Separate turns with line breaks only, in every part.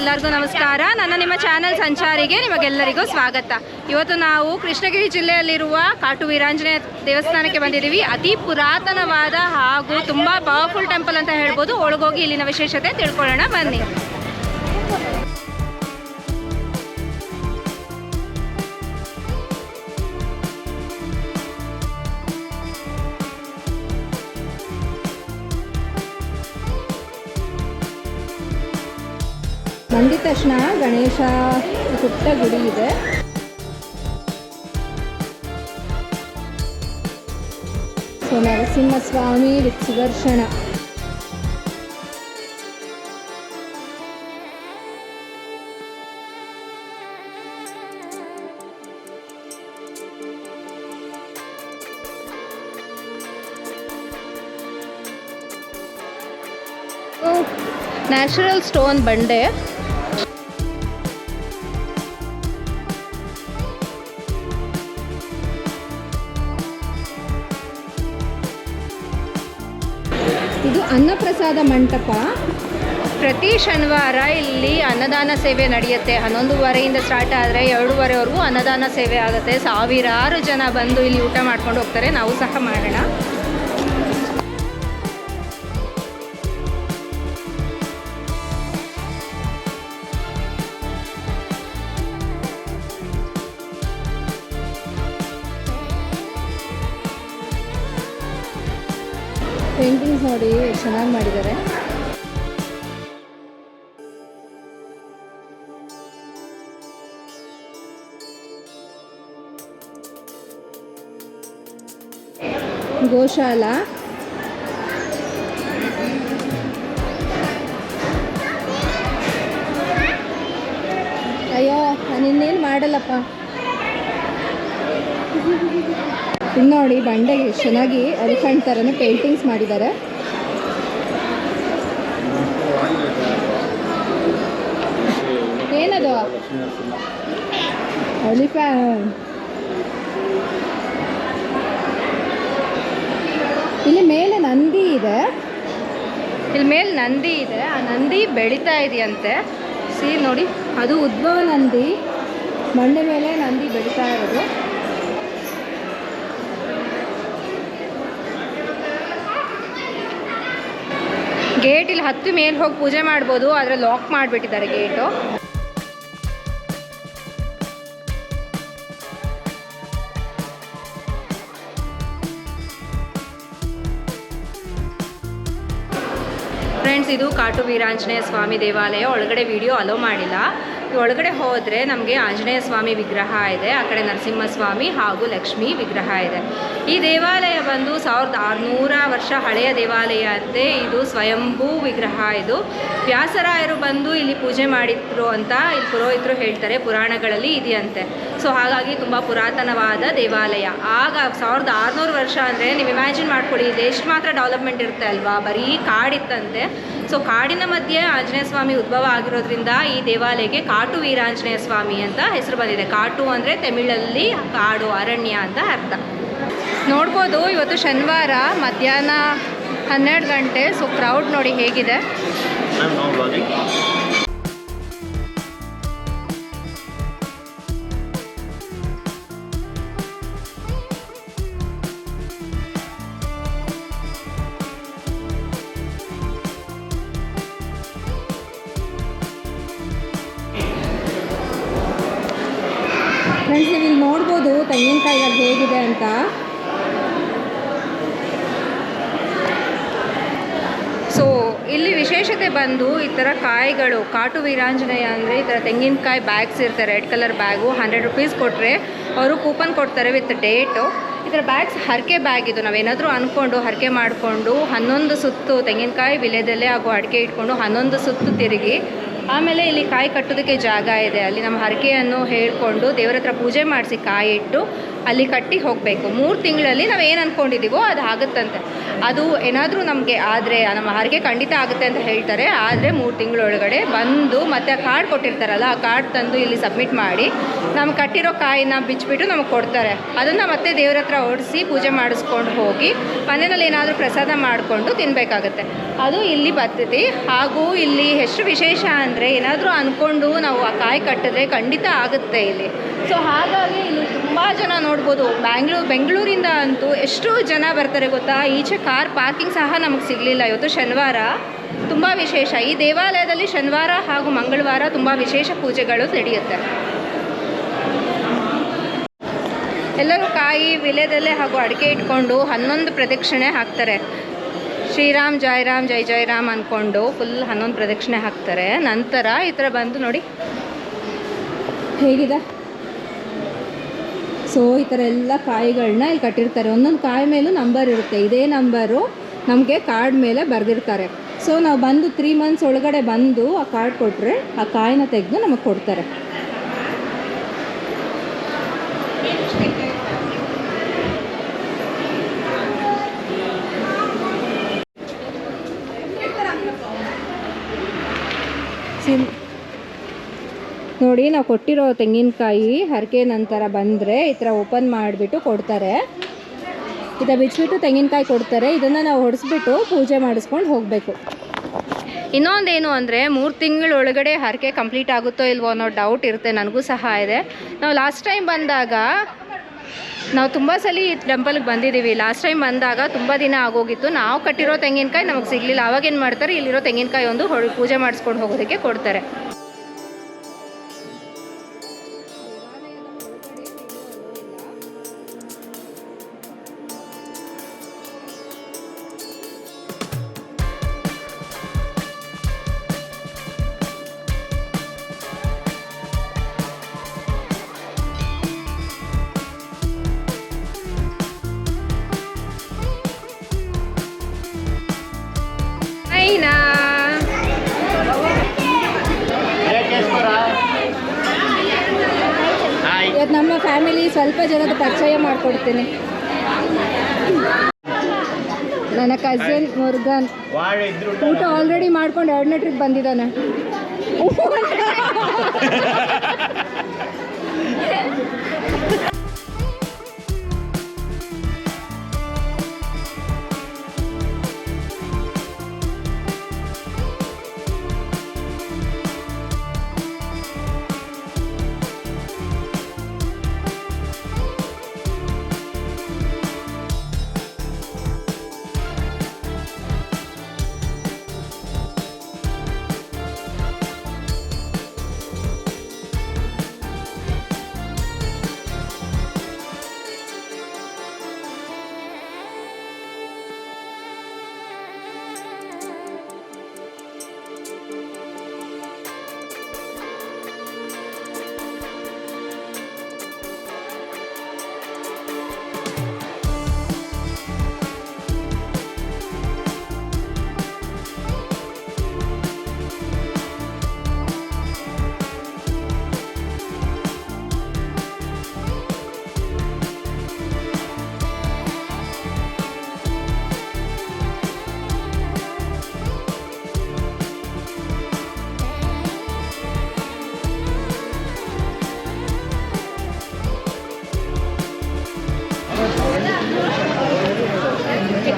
ಎಲ್ಲರಿಗೂ ನಮಸ್ಕಾರ. ನಿಮ್ಮ ಚಾನೆಲ್ ಸಂಚಾರಿಗೆ ನಿಮಗೆಲ್ಲರಿಗೂ ಸ್ವಾಗತ. ಇವತ್ತು ನಾವು ಕೃಷ್ಣಗಿರಿ ಜಿಲ್ಲೆಯಲ್ಲಿರುವ ಕಾಟು ವೀರಾಂಜನೇಯ ದೇವಸ್ಥಾನಕ್ಕೆ ಬಂದಿದ್ದೀವಿ. ಅತಿ ಪುರಾತನವಾದ ಹಾಗೂ ತುಂಬ ಪವರ್ಫುಲ್ ಟೆಂಪಲ್ ಅಂತ ಹೇಳ್ಬೋದು. ಒಳಗೋಗಿ ಇಲ್ಲಿನ ವಿಶೇಷತೆ ತಿಳ್ಕೊಳ್ಳೋಣ ಬನ್ನಿ. ಬಂದಿದ ತಕ್ಷಣ ಗಣೇಶ ಪುಟ್ಟ ಗುಡಿ ಇದೆ. So Narasimhaswamy with Sudarshana. Natural stone ಬಂಡೆ. ಇದು ಅನ್ನಪ್ರಸಾದ ಮಂಟಪ. ಪ್ರತಿ ಶನಿವಾರ ಇಲ್ಲಿ ಅನ್ನದಾನ ಸೇವೆ ನಡೆಯುತ್ತೆ. 11:30 ಸ್ಟಾರ್ಟ್ ಆದರೆ 2:30ವರೆಗೂ ಅನ್ನದಾನ ಸೇವೆ ಆಗುತ್ತೆ. ಸಾವಿರಾರು ಜನ ಬಂದು ಇಲ್ಲಿ ಊಟ ಮಾಡ್ಕೊಂಡು ಹೋಗ್ತಾರೆ. ನಾವು ಸಹ ಮಾಡೋಣ. ಪೇಂಟಿಂಗ್ಸ್ ನೋಡಿ ಎಷ್ಟು ಚೆನ್ನಾಗಿ ಮಾಡಿದ್ದಾರೆ. ಗೋಶಾಲಾ. ಅಯ್ಯೋ ನಾನು ಇನ್ನೇನು ಮಾಡಲ್ಲಪ್ಪ. ಇಲ್ಲಿ ನೋಡಿ ಬಂಡೆಗೆ ಎಷ್ಟು ಚೆನ್ನಾಗಿ ಎಲಿಫೆಂಟ್ ಥರನೇ ಪೇಂಟಿಂಗ್ಸ್ ಮಾಡಿದ್ದಾರೆ. ಏನದು ಎಲಿಫೆಂಟ್. ಇಲ್ಲಿ ಮೇಲೆ ನಂದಿ ಇದೆ. ಆ ನಂದಿ ಬೆಳೀತಾ ಇದೆಯಂತೆ. ನೋಡಿ, ಅದು ಉದ್ಭವ ನಂದಿ. ಬಂಡೆ ಮೇಲೆ ನಂದಿ ಬೆಳೀತಾ ಇರೋದು. ಗೇಟ್ ಇಲ್ಲಿ ಹತ್ತಿ ಮೇಲೆ ಹೋಗಿ ಪೂಜೆ ಮಾಡ್ಬೋದು, ಆದರೆ ಲಾಕ್ ಮಾಡಿಬಿಟ್ಟಿದ್ದಾರೆ ಗೇಟು. ಫ್ರೆಂಡ್ಸ್, ಇದು ಕಾಟು ವೀರಾಂಜನೇಯ ಸ್ವಾಮಿ ದೇವಾಲಯ. ಒಳಗಡೆ ವಿಡಿಯೋ ಅಲೋ ಮಾಡಿಲ್ಲ. ಒಳಗಡೆ ಹೋದರೆ ನಮಗೆ ಆಂಜನೇಯ ಸ್ವಾಮಿ ವಿಗ್ರಹ ಇದೆ, ಆ ಕಡೆ ನರಸಿಂಹಸ್ವಾಮಿ ಹಾಗೂ ಲಕ್ಷ್ಮೀ ವಿಗ್ರಹ ಇದೆ. ಈ ದೇವಾಲಯ ಬಂದು 1600 ವರ್ಷ ಹಳೆಯ ದೇವಾಲಯ ಅಂತೆ. ಇದು ಸ್ವಯಂಭೂ ವಿಗ್ರಹ. ಇದು ವ್ಯಾಸರಾಯರು ಬಂದು ಇಲ್ಲಿ ಪೂಜೆ ಮಾಡಿದ್ರು ಅಂತ ಇಲ್ಲಿ ಪುರೋಹಿತರು ಹೇಳ್ತಾರೆ, ಪುರಾಣಗಳಲ್ಲಿ ಇದೆಯಂತೆ. ಸೊ ಹಾಗಾಗಿ ತುಂಬ ಪುರಾತನವಾದ ದೇವಾಲಯ. ಆಗ 1600 ವರ್ಷ ಅಂದರೆ ನೀವು ಇಮ್ಯಾಜಿನ್ ಮಾಡ್ಕೊಳ್ಳಿ, ಇದು ಎಷ್ಟು ಮಾತ್ರ ಡೆವಲಪ್ಮೆಂಟ್ ಇರುತ್ತೆ ಅಲ್ವಾ. ಬರೀ ಕಾಡಿತ್ತಂತೆ. ಸೊ ಕಾಡಿನ ಮಧ್ಯೆ ಆಂಜನೇಯ ಸ್ವಾಮಿ ಉದ್ಭವ ಆಗಿರೋದ್ರಿಂದ ಈ ದೇವಾಲಯಕ್ಕೆ ಕಾಟು ವೀರಾಂಜನೇಯ ಸ್ವಾಮಿ ಅಂತ ಹೆಸರು ಬಂದಿದೆ. ಕಾಟು ಅಂದರೆ ತಮಿಳಲ್ಲಿ ಕಾಡು, ಅರಣ್ಯ ಅಂತ ಅರ್ಥ. ನೋಡ್ಬೋದು, ಇವತ್ತು ಶನಿವಾರ ಮಧ್ಯಾಹ್ನ 12 ಗಂಟೆ. ಸೊ ಕ್ರೌಡ್ ನೋಡಿ ಹೇಗಿದೆ. ಫ್ರೆಂಡ್ಸ್, ನೀವು ಇಲ್ಲಿ ನೋಡ್ಬೋದು ತೆಂಗಿನಕಾಯಿಗಳು ಹೇಗಿದೆ ಅಂತ. ಸೊ ಇಲ್ಲಿ ವಿಶೇಷತೆ ಬಂದು ಈ ಥರ ಕಾಯಿಗಳು, ಕಾಟು ವೀರಾಂಜನೇಯ ಅಂದರೆ ಈ ಥರ ತೆಂಗಿನಕಾಯಿ ಬ್ಯಾಗ್ಸ್ ಇರ್ತಾರೆ, ರೆಡ್ ಕಲರ್ ಬ್ಯಾಗು. 100 ರೂಪೀಸ್ ಕೊಟ್ಟರೆ ಅವರು ಕೂಪನ್ ಕೊಡ್ತಾರೆ ವಿತ್ ಡೇಟು. ಈ ಥರ ಬ್ಯಾಗ್ಸ್ ಹರಕೆ ಬ್ಯಾಗ್. ಇದು ನಾವೇನಾದರೂ ಅಂದ್ಕೊಂಡು ಹರಕೆ ಮಾಡಿಕೊಂಡು 11 ಸುತ್ತು ತೆಂಗಿನಕಾಯಿ ವಿಲೆದೆಲೆ ಹಾಗೂ ಅಡಿಕೆ ಇಟ್ಕೊಂಡು 11 ಸುತ್ತು ತಿರುಗಿ ಆಮೇಲೆ ಇಲ್ಲಿ ಕಾಯಿ ಕಟ್ಟೋದಕ್ಕೆ ಜಾಗ ಇದೆ. ಅಲ್ಲಿ ನಮ್ಮ ಹರಕೆಯನ್ನು ಹೇಳಿಕೊಂಡು ದೇವರ ಹತ್ರ ಪೂಜೆ ಮಾಡಿಸಿ ಕಾಯಿ ಇಟ್ಟು ಅಲ್ಲಿ ಕಟ್ಟಿ ಹೋಗಬೇಕು. 3 ತಿಂಗಳಲ್ಲಿ ನಾವು ಏನು ಅಂದ್ಕೊಂಡಿದ್ದೀವೋ ಅದು ಆಗುತ್ತಂತೆ. ಅದು ಏನಾದರೂ ನಮಗೆ ಆದರೆ ನಮ್ಮ ಹರಕೆ ಖಂಡಿತ ಆಗುತ್ತೆ ಅಂತ ಹೇಳ್ತಾರೆ. ಆದರೆ 3 ತಿಂಗಳೊಳಗಡೆ ಬಂದು ಮತ್ತು ಆ ಕಾರ್ಡ್ ಕೊಟ್ಟಿರ್ತಾರಲ್ಲ, ಆ ಕಾರ್ಡ್ ತಂದು ಇಲ್ಲಿ ಸಬ್ಮಿಟ್ ಮಾಡಿ ನಮ್ಗೆ ಕಟ್ಟಿರೋ ಕಾಯಿನ ಬಿಚ್ಚಿಬಿಟ್ಟು ನಮಗೆ ಕೊಡ್ತಾರೆ. ಅದನ್ನು ಮತ್ತೆ ದೇವ್ರ ಹತ್ರ ಓಡಿಸಿ ಪೂಜೆ ಮಾಡಿಸ್ಕೊಂಡು ಹೋಗಿ ಮನೆಯಲ್ಲಿ ಏನಾದರೂ ಪ್ರಸಾದ ಮಾಡಿಕೊಂಡು ತಿನ್ನಬೇಕಾಗತ್ತೆ. ಅದು ಇಲ್ಲಿ ಬರ್ತೈತಿ. ಹಾಗೂ ಇಲ್ಲಿ ಎಷ್ಟು ವಿಶೇಷ ಅಂದರೆ ಏನಾದರೂ ಅಂದ್ಕೊಂಡು ನಾವು ಆ ಕಾಯಿ ಕಟ್ಟಿದ್ರೆ ಖಂಡಿತ ಆಗುತ್ತೆ ಇಲ್ಲಿ. ಸೊ ಹಾಗಾಗಿ ಇಲ್ಲಿ ತುಂಬ ಜನ ನೋಡ್ಬೋದು. ಬೆಂಗಳೂರಿಂದ ಅಂತೂ ಎಷ್ಟು ಜನ ಬರ್ತಾರೆ ಗೊತ್ತಾ. ಈಚೆ ಕಾರ್ ಪಾರ್ಕಿಂಗ್ ಸಹ ನಮಗೆ ಸಿಗಲಿಲ್ಲ. ಇವತ್ತು ಶನಿವಾರ, ತುಂಬ ವಿಶೇಷ. ಈ ದೇವಾಲಯದಲ್ಲಿ ಶನಿವಾರ ಹಾಗೂ ಮಂಗಳವಾರ ತುಂಬ ವಿಶೇಷ ಪೂಜೆಗಳು ನಡೆಯುತ್ತೆ. ಎಲ್ಲರೂ ಕಾಯಿ ವಿಲೆದಲ್ಲೇ ಹಾಗೂ ಅಡಿಕೆ ಇಟ್ಕೊಂಡು 11 ಪ್ರದಕ್ಷಿಣೆ ಹಾಕ್ತಾರೆ. ಶ್ರೀರಾಮ್ ಜೈ ರಾಮ್ ಜೈ ಜೈ ರಾಮ್ ಅಂದ್ಕೊಂಡು ಫುಲ್ 11 ಪ್ರದಕ್ಷಿಣೆ ಹಾಕ್ತಾರೆ. ನಂತರ ಈ ಥರ ಬಂದು ನೋಡಿ ಹೇಗಿದೆ. ಸೊ ಈ ಥರ ಎಲ್ಲ ಕಾಯಿಗಳನ್ನ ಇಲ್ಲಿ ಕಟ್ಟಿರ್ತಾರೆ. ಒಂದೊಂದು ಕಾಯಿ ಮೇಲೂ ನಂಬರ್ ಇರುತ್ತೆ. ಇದೇ ನಂಬರು ನಮಗೆ ಕಾರ್ಡ್ ಮೇಲೆ ಬರೆದಿರ್ತಾರೆ. ಸೊ ನಾವು ಬಂದು 3 ಮಂತ್ಸ್ ಒಳಗಡೆ ಬಂದು ಆ ಕಾರ್ಡ್ ಕೊಟ್ಟರೆ ಆ ಕಾಯಿನ ತೆಗೆದು ನಮಗೆ ಕೊಡ್ತಾರೆ. ನೋಡಿ, ನಾವು ಕೊಟ್ಟಿರೋ ತೆಂಗಿನಕಾಯಿ ಹರಕೆ ನಂತರ ಬಂದರೆ ಈ ಥರ ಓಪನ್ ಮಾಡಿಬಿಟ್ಟು ಕೊಡ್ತಾರೆ. ಈ ಥರ ಬಿಚ್ಚಿಬಿಟ್ಟು ತೆಂಗಿನಕಾಯಿ ಕೊಡ್ತಾರೆ. ಇದನ್ನು ನಾವು ಹೊಡೆಸ್ಬಿಟ್ಟು ಪೂಜೆ ಮಾಡಿಸ್ಕೊಂಡು ಹೋಗಬೇಕು. ಇನ್ನೊಂದೇನು ಅಂದರೆ 3 ತಿಂಗಳೊಳಗಡೆ ಹರಕೆ ಕಂಪ್ಲೀಟ್ ಆಗುತ್ತೋ ಇಲ್ವೋ ಅನ್ನೋ ಡೌಟ್ ಇರುತ್ತೆ. ನನಗೂ ಸಹ ಇದೆ. ನಾವು ಲಾಸ್ಟ್ ಟೈಮ್ ಬಂದಾಗ ನಾವು ತುಂಬ ಸಲ ಈ ಟೆಂಪಲ್ಗೆ ಬಂದಿದ್ದೀವಿ. ಲಾಸ್ಟ್ ಟೈಮ್ ಬಂದಾಗ ತುಂಬ ದಿನ ಆಗೋಗಿತ್ತು. ನಾವು ಕಟ್ಟಿರೋ ತೆಂಗಿನಕಾಯಿ ನಮಗೆ ಸಿಗಲಿಲ್ಲ. ಅವಾಗೇನು ಮಾಡ್ತಾರೆ, ಇಲ್ಲಿರೋ ತೆಂಗಿನಕಾಯಿ ಒಂದು ಪೂಜೆ ಮಾಡಿಸ್ಕೊಂಡು ಹೋಗೋದಕ್ಕೆ ಕೊಡ್ತಾರೆ. ಇವತ್ತು ನಮ್ಮ ಫ್ಯಾಮಿಲಿ ಸ್ವಲ್ಪ ಜನದ ಪರಿಚಯ ಮಾಡಿಕೊಡ್ತೀನಿ. ನನ್ನ ಕಸಿನ್ ಮುರುಗನ್ ಊಟ ಆಲ್ರೆಡಿ ಮಾಡ್ಕೊಂಡು 2ನೇ ಟ್ರಿಪ್ ಬಂದಿದ್ದಾನೆ.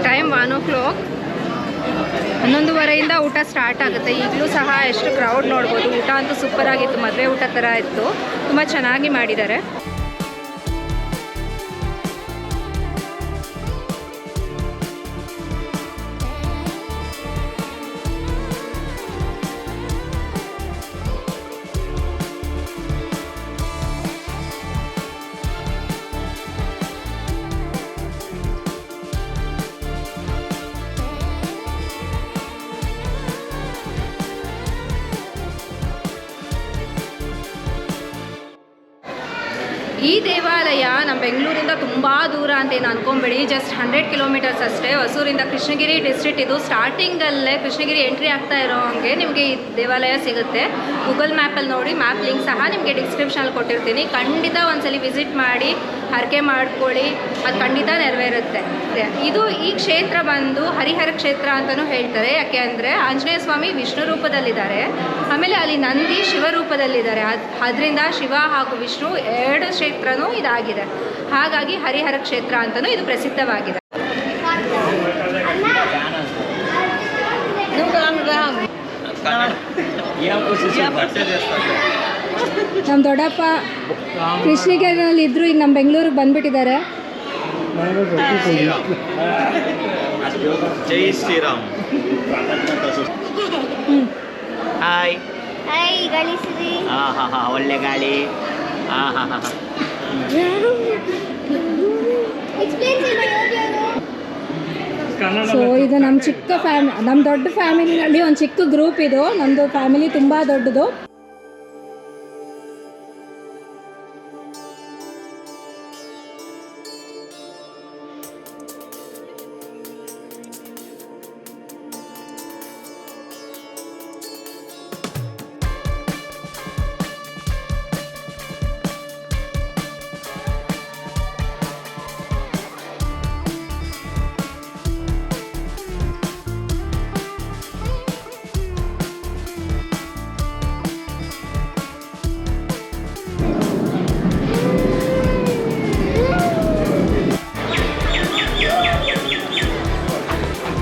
Time 1 o'clock. 11:30 ಊಟ ಸ್ಟಾರ್ಟ್ ಆಗುತ್ತೆ. ಈಗಲೂ ಸಹ ಎಷ್ಟು ಕ್ರೌಡ್ ನೋಡ್ಬೋದು. ಊಟ ಅಂತೂ ಸೂಪರ್ ಆಗಿತ್ತು. ಮದುವೆ ಊಟ ಥರ ಇತ್ತು. ತುಂಬ ಚೆನ್ನಾಗಿ ಮಾಡಿದ್ದಾರೆ. ಈ ದೇವಾಲಯ ನಮ್ಮ ಬೆಂಗಳೂರಿಂದ ತುಂಬ ದೂರ ಅಂತ ಏನು ಅನ್ಕೊಂಬೇಡಿ, ಜಸ್ಟ್ 100 ಕಿಲೋಮೀಟರ್ಸ್ ಅಷ್ಟೇ. ಹೊಸೂರಿಂದ ಕೃಷ್ಣಗಿರಿ ಡಿಸ್ಟ್ರಿಕ್ಟ್ ಇದು. ಸ್ಟಾರ್ಟಿಂಗಲ್ಲೇ ಕೃಷ್ಣಗಿರಿ ಎಂಟ್ರಿ ಆಗ್ತಾ ಇರೋ ಹಂಗೆ ನಿಮಗೆ ಈ ದೇವಾಲಯ ಸಿಗುತ್ತೆ. ಗೂಗಲ್ ಮ್ಯಾಪಲ್ಲಿ ನೋಡಿ, ಮ್ಯಾಪ್ ಲಿಂಕ್ ಸಹ ನಿಮಗೆ ಡಿಸ್ಕ್ರಿಪ್ಷನಲ್ಲಿ ಕೊಟ್ಟಿರ್ತೀನಿ. ಖಂಡಿತ ಒಂದ್ಸಲಿ ವಿಸಿಟ್ ಮಾಡಿ ಹರಕೆ ಮಾಡ್ಕೊಳ್ಳಿ, ಅದು ಖಂಡಿತ ನೆರವೇರುತ್ತೆ. ಇದು ಈ ಕ್ಷೇತ್ರ ಬಂದು ಹರಿಹರ ಕ್ಷೇತ್ರ ಅಂತಲೂ ಹೇಳ್ತಾರೆ. ಯಾಕೆ ಅಂದರೆ ಆಂಜನೇಯ ಸ್ವಾಮಿ ವಿಷ್ಣು ರೂಪದಲ್ಲಿದ್ದಾರೆ, ಆಮೇಲೆ ಅಲ್ಲಿ ನಂದಿ ಶಿವ ರೂಪದಲ್ಲಿದ್ದಾರೆ. ಅದರಿಂದ ಶಿವ ಹಾಗೂ ವಿಷ್ಣು ಎರಡು ಕ್ಷೇತ್ರನೂ ಇದಾಗಿದೆ. ಹಾಗಾಗಿ ಹರಿಹರ ಕ್ಷೇತ್ರ ಅಂತಲೂ ಇದು ಪ್ರಸಿದ್ಧವಾಗಿದೆ. ನಮ್ಮ ದೊಡ್ಡಪ್ಪ ಕೃಷ್ಣಗಿರಿನಲ್ಲಿ ಇದ್ರು, ಈಗ ನಮ್ಮ ಬೆಂಗಳೂರಿಗೆ ಬಂದ್ಬಿಟ್ಟಿದ್ದಾರೆ.
ಜೈ ಶ್ರೀರಾಮ್. ಹಾಯ್
ಹಾಯ್, ಗಳಿಸ್ರಿ.
ಒಳ್ಳೆ ಗಾಳಿ.
ಸೊ ಇದು ನಮ್ಮ ಚಿಕ್ಕ ನಮ್ಮ ದೊಡ್ಡ ಫ್ಯಾಮಿಲಿನಲ್ಲಿ ಒಂದು ಚಿಕ್ಕ ಗ್ರೂಪ್ ಇದು. ನಮ್ಮದು ಫ್ಯಾಮಿಲಿ ತುಂಬ ದೊಡ್ಡದು.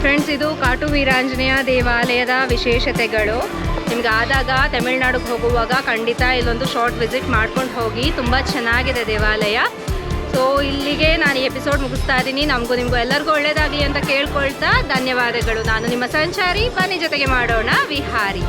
ಫ್ರೆಂಡ್ಸ್, ಇದು ಕಾಟು ವೀರಾಂಜನೇಯ ದೇವಾಲಯದ ವಿಶೇಷತೆಗಳು. ನಿಮ್ಗೆ ಆದಾಗ ತಮಿಳ್ನಾಡಿಗೆ ಹೋಗುವಾಗ ಖಂಡಿತ ಇಲ್ಲೊಂದು ಶಾರ್ಟ್ ವಿಸಿಟ್ ಮಾಡ್ಕೊಂಡು ಹೋಗಿ. ತುಂಬ ಚೆನ್ನಾಗಿದೆ ದೇವಾಲಯ. ಸೊ ಇಲ್ಲಿಗೆ ನಾನು ಈ ಎಪಿಸೋಡ್ ಮುಗಿಸ್ತಾ ಇದ್ದೀನಿ. ನಮಗೂ ನಿಮಗೂ ಎಲ್ಲರಿಗೂ ಒಳ್ಳೆಯದಾಗಲಿ ಅಂತ ಕೇಳ್ಕೊಳ್ತಾ ಧನ್ಯವಾದಗಳು. ನಾನು ನಿಮ್ಮ ಸಂಚಾರಿ, ಬನ್ನಿ ಜೊತೆಗೆ ಮಾಡೋಣ ವಿಹಾರಿ.